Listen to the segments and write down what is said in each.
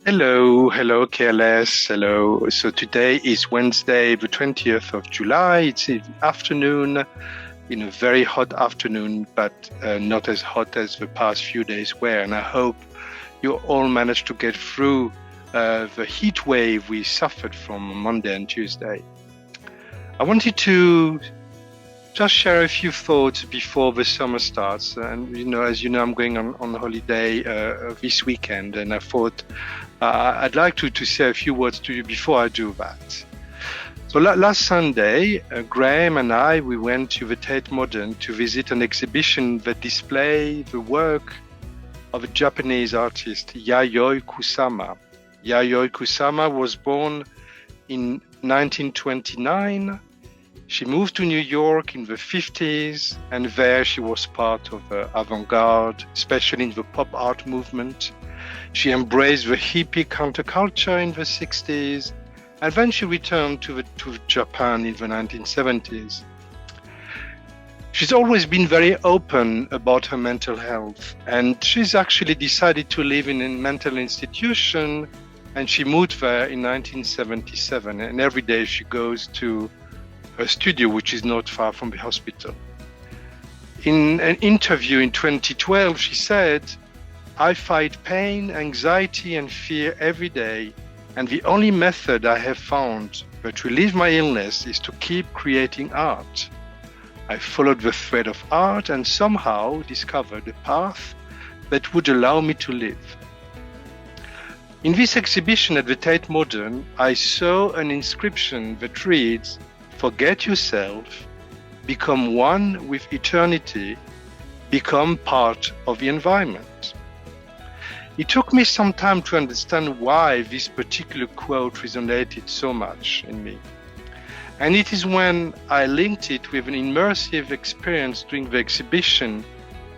Hello KLS, hello. So today is Wednesday, the 20th of July. It's in the afternoon, in a very hot afternoon, but not as hot as the past few days were. And I hope you all managed to get through the heat wave we suffered from Monday and Tuesday. I wanted to just share a few thoughts before the summer starts. And, as you know, I'm going on holiday this weekend, and I thought I'd like to say a few words to you before I do that. So last Sunday, Graham and I, we went to the Tate Modern to visit an exhibition that displays the work of a Japanese artist, Yayoi Kusama. Yayoi Kusama was born in 1929. She moved to New York in the 50s, and there she was part of the avant-garde, especially in the pop art movement. She embraced the hippie counterculture in the 60s, and then she returned to Japan in the 1970s. She's always been very open about her mental health, and she's actually decided to live in a mental institution, and she moved there in 1977, and every day she goes to her studio, which is not far from the hospital. In an interview in 2012, she said, "I fight pain, anxiety, and fear every day, and the only method I have found to relieve my illness is to keep creating art. I followed the thread of art and somehow discovered a path that would allow me to live." In this exhibition at the Tate Modern, I saw an inscription that reads, "Forget yourself, become one with eternity, become part of the environment." It took me some time to understand why this particular quote resonated so much in me. And it is when I linked it with an immersive experience during the exhibition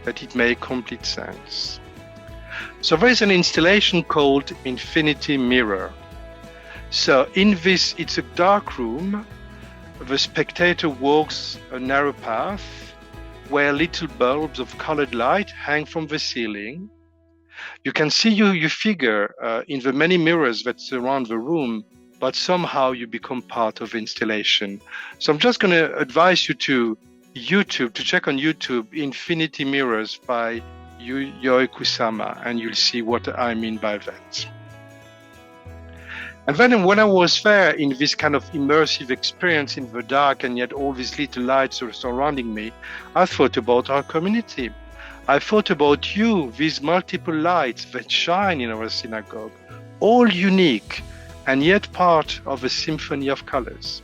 that it made complete sense. So there is an installation called Infinity Mirror. So in this, it's a dark room. The spectator walks a narrow path where little bulbs of colored light hang from the ceiling. You can see your figure in the many mirrors that surround the room, but somehow you become part of the installation. So I'm just going to advise you to check on YouTube, Infinity Mirrors by Yayoi Kusama, and you'll see what I mean by that. And then when I was there in this kind of immersive experience in the dark, and yet all these little lights are surrounding me, I thought about our community. I thought about you, these multiple lights that shine in our synagogue, all unique and yet part of a symphony of colors.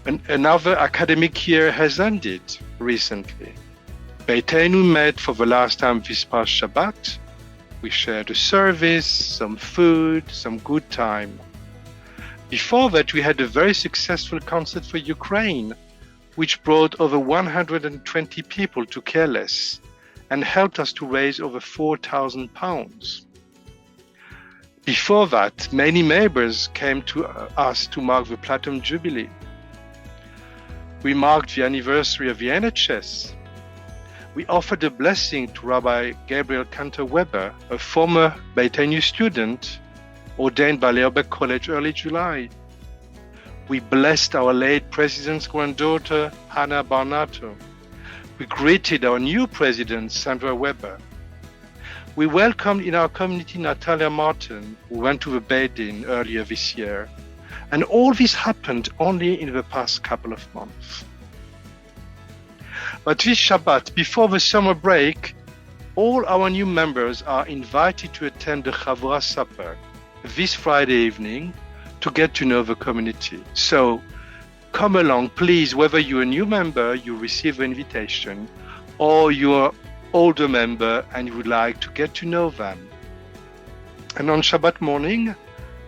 Another academic year has ended recently. Beitenu met for the last time this past Shabbat. We shared a service, some food, some good time. Before that, we had a very successful concert for Ukraine, which brought over 120 people to KLS and helped us to raise over £4,000. Before that, many neighbors came to us to mark the Platinum Jubilee. We marked the anniversary of the NHS. We offered a blessing to Rabbi Gabriel Cantor-Weber, a former Beitenu student ordained by Leobeck College early July. We blessed our late president's granddaughter, Hannah Barnato. We greeted our new president, Sandra Weber. We welcomed in our community Natalia Martin, who went to the Beis-Din earlier this year. And all this happened only in the past couple of months. But this Shabbat, before the summer break, all our new members are invited to attend the Chavura Supper this Friday evening to get to know the community. So come along, please, whether you're a new member, you receive an invitation, or you're an older member and you would like to get to know them. And on Shabbat morning,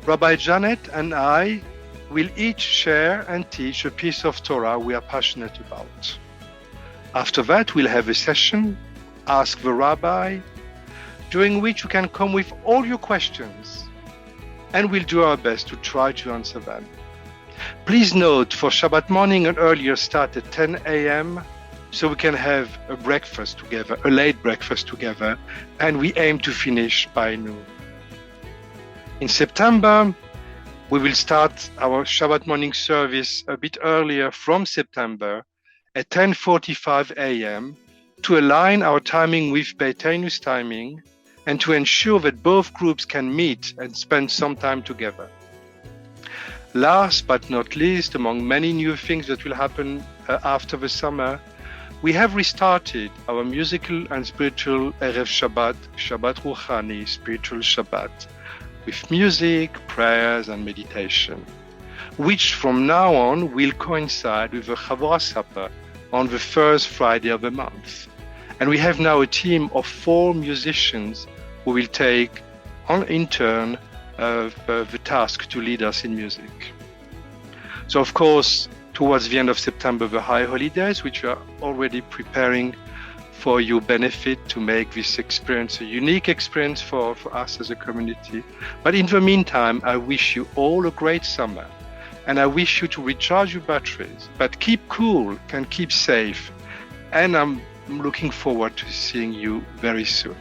Rabbi Janet and I will each share and teach a piece of Torah we are passionate about. After that, we'll have a session, Ask the Rabbi, during which you can come with all your questions, and we'll do our best to try to answer them. Please note, for Shabbat morning, an earlier start at 10 a.m., so we can have a late breakfast together, and we aim to finish by noon. In September, we will start our Shabbat morning service a bit earlier from September at 10:45 a.m. to align our timing with Beiteinu's timing and to ensure that both groups can meet and spend some time together. Last but not least, among many new things that will happen after the summer, we have restarted our musical and spiritual Erev Shabbat, Shabbat Ruchani, spiritual Shabbat, with music, prayers, and meditation, which from now on will coincide with the Chavurah Supper on the first Friday of the month. And we have now a team of 4 musicians who will take in turn the task to lead us in music. So of course, towards the end of September, the high holidays, which we are already preparing for your benefit to make this experience a unique experience for us as a community. But in the meantime, I wish you all a great summer, and I wish you to recharge your batteries, but keep cool and keep safe. And I'm looking forward to seeing you very soon.